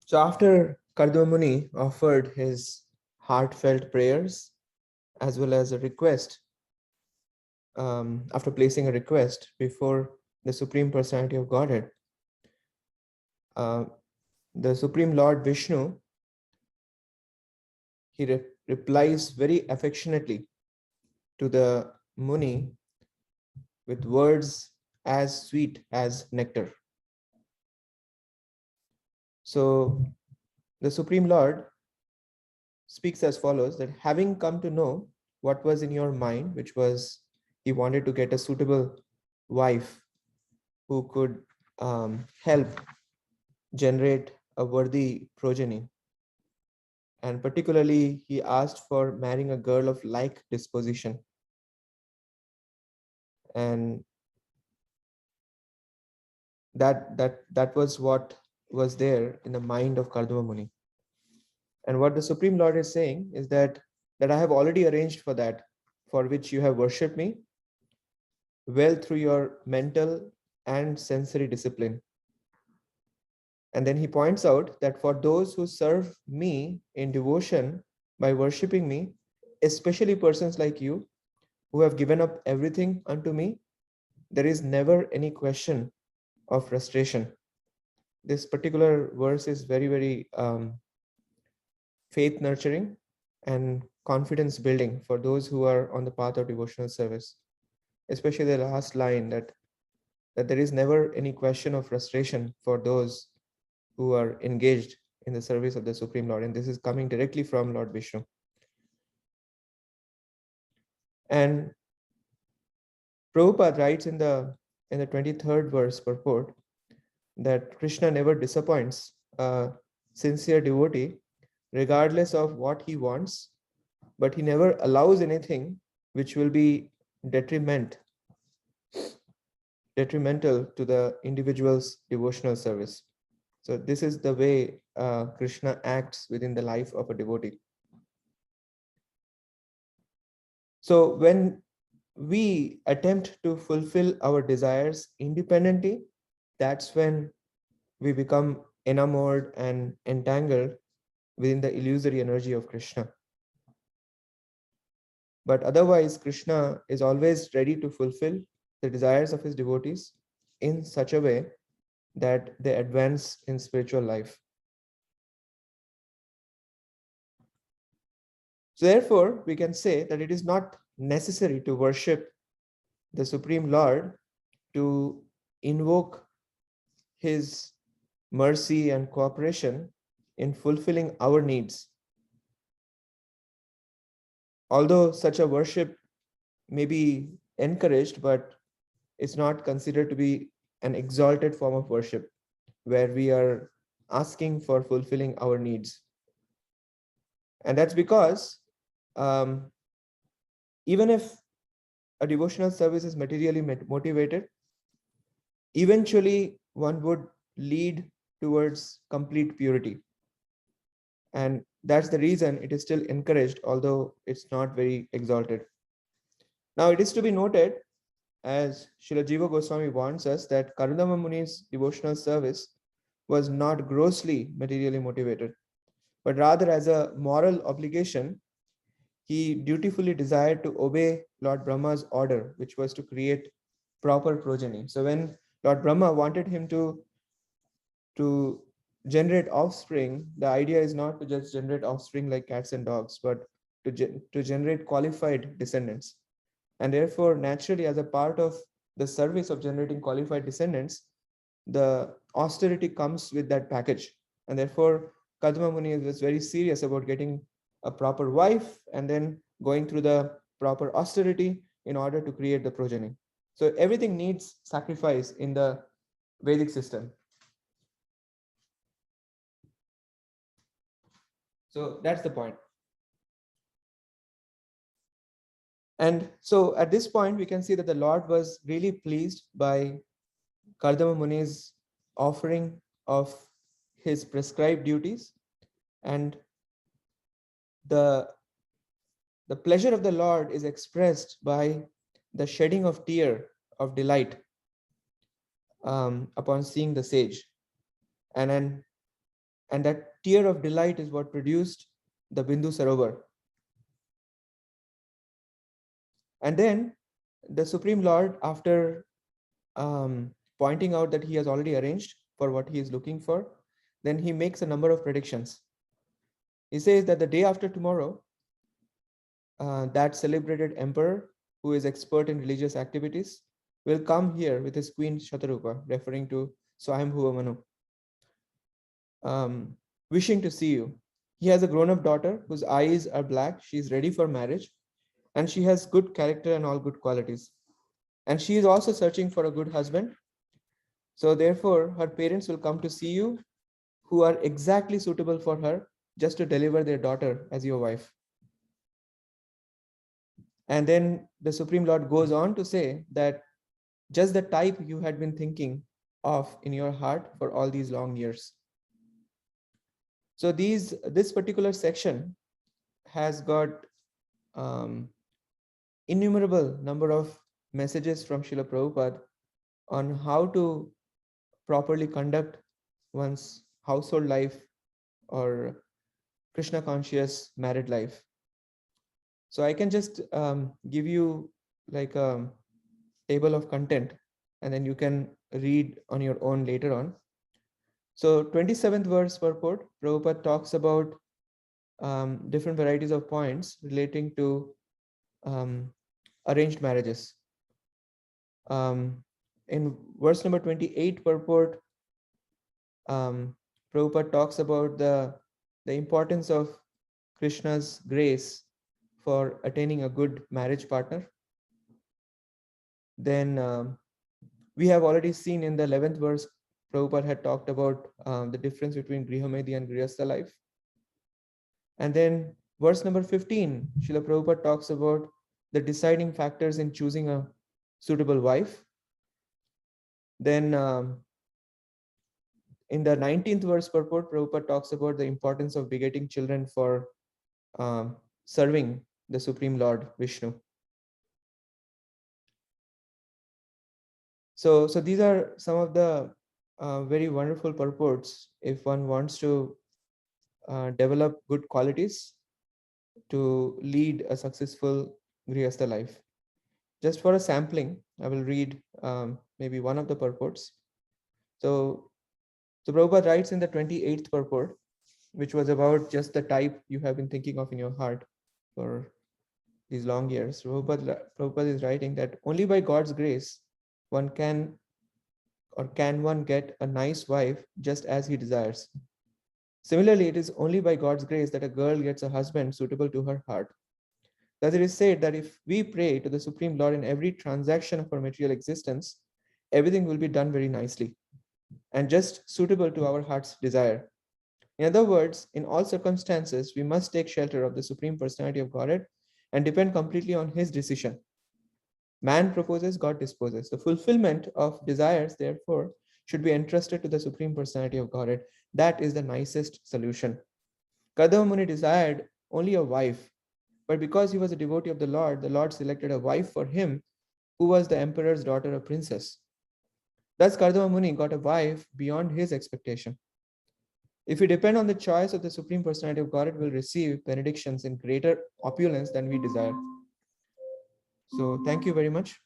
So after Kardama Muni offered his heartfelt prayers as well as a request, after placing a request before the Supreme Personality of Godhead, uh, the Supreme Lord Vishnu, he replies very affectionately to the Muni with words as sweet as nectar. So the Supreme Lord speaks as follows, that having come to know what was in your mind, which was he wanted to get a suitable wife who could help generate a worthy progeny. And particularly, he asked for marrying a girl of like disposition. And that was what was there in the mind of Kardama Muni. And what the Supreme Lord is saying is that I have already arranged for that, for which you have worshipped me well through your mental and sensory discipline. And then he points out that for those who serve me in devotion by worshipping me, especially persons like you who have given up everything unto me, there is never any question of frustration. This particular verse is very, very faith nurturing and confidence building for those who are on the path of devotional service, especially the last line that there is never any question of frustration for those who are engaged in the service of the Supreme Lord. And this is coming directly from Lord Vishnu. And Prabhupada writes in the 23rd verse purport that Krishna never disappoints a sincere devotee, regardless of what he wants, but he never allows anything which will be detrimental to the individual's devotional service. So this is the way Krishna acts within the life of a devotee. So when we attempt to fulfill our desires independently, that's when we become enamored and entangled within the illusory energy of Krishna. But otherwise, Krishna is always ready to fulfill the desires of his devotees in such a way that they advance in spiritual life. So therefore, we can say that it is not necessary to worship the Supreme Lord to invoke his mercy and cooperation in fulfilling our needs. Although such a worship may be encouraged, but it's not considered to be an exalted form of worship where we are asking for fulfilling our needs. And that's because even if a devotional service is materially motivated, eventually one would lead towards complete purity. And that's the reason it is still encouraged, although it's not very exalted. Now, it is to be noted, as Srila Jiva Goswami warns us, that Kardama Muni's devotional service was not grossly materially motivated, but rather as a moral obligation, he dutifully desired to obey Lord Brahma's order, which was to create proper progeny. So when Lord Brahma wanted him to generate offspring, the idea is not to just generate offspring like cats and dogs, but to generate qualified descendants. And therefore, naturally, as a part of the service of generating qualified descendants, the austerity comes with that package. And therefore, Kadma Muni was very serious about getting a proper wife and then going through the proper austerity in order to create the progeny. So everything needs sacrifice in the Vedic system. So that's the point. And so at this point, we can see that the Lord was really pleased by Kardama Muni's offering of his prescribed duties, and the pleasure of the Lord is expressed by the shedding of tear of delight upon seeing the sage. And then And that tear of delight is what produced the Bindu Sarovar. And then the Supreme Lord, after pointing out that he has already arranged for what he is looking for, then he makes a number of predictions. He says that the day after tomorrow, that celebrated emperor who is expert in religious activities will come here with his queen Shatarupa, referring to Swayambhuva Manu, wishing to see you. He has a grown-up daughter whose eyes are black. She is ready for marriage, and she has good character and all good qualities. And she is also searching for a good husband. So therefore, her parents will come to see you, who are exactly suitable for her, just to deliver their daughter as your wife. And then the Supreme Lord goes on to say that just the type you had been thinking of in your heart for all these long years. So this particular section has got innumerable number of messages from Srila Prabhupada on how to properly conduct one's household life or Krishna conscious married life. So I can just give you like a table of content, and then you can read on your own later on. So 27th verse purport, Prabhupada talks about different varieties of points relating to arranged marriages. In verse number 28 purport, Prabhupada talks about the importance of Krishna's grace for attaining a good marriage partner. Then we have already seen in the 11th verse, Prabhupada had talked about the difference between Grihamedi and Grihastha life. And then verse number 15, Srila Prabhupada talks about the deciding factors in choosing a suitable wife. Then in the 19th verse purport, Prabhupada talks about the importance of begetting children for serving the Supreme Lord Vishnu. So these are some of the very wonderful purports if one wants to develop good qualities to lead a successful Grihastha life. Just for a sampling, I will read maybe one of the purports. So Prabhupada writes in the 28th purport, which was about just the type you have been thinking of in your heart for these long years. Prabhupada is writing that only by God's grace one can one get a nice wife just as he desires. Similarly, it is only by God's grace that a girl gets a husband suitable to her heart. Thus it is said that if we pray to the Supreme Lord in every transaction of our material existence, everything will be done very nicely and just suitable to our heart's desire. In other words, in all circumstances, we must take shelter of the Supreme Personality of Godhead and depend completely on His decision. Man proposes, God disposes. The fulfillment of desires, therefore, should be entrusted to the Supreme Personality of Godhead. That is the nicest solution. Kardama Muni desired only a wife, but because he was a devotee of the Lord selected a wife for him who was the emperor's daughter, a princess. Thus, Kardama Muni got a wife beyond his expectation. If we depend on the choice of the Supreme Personality of Godhead, we'll receive benedictions in greater opulence than we desire. So, thank you very much.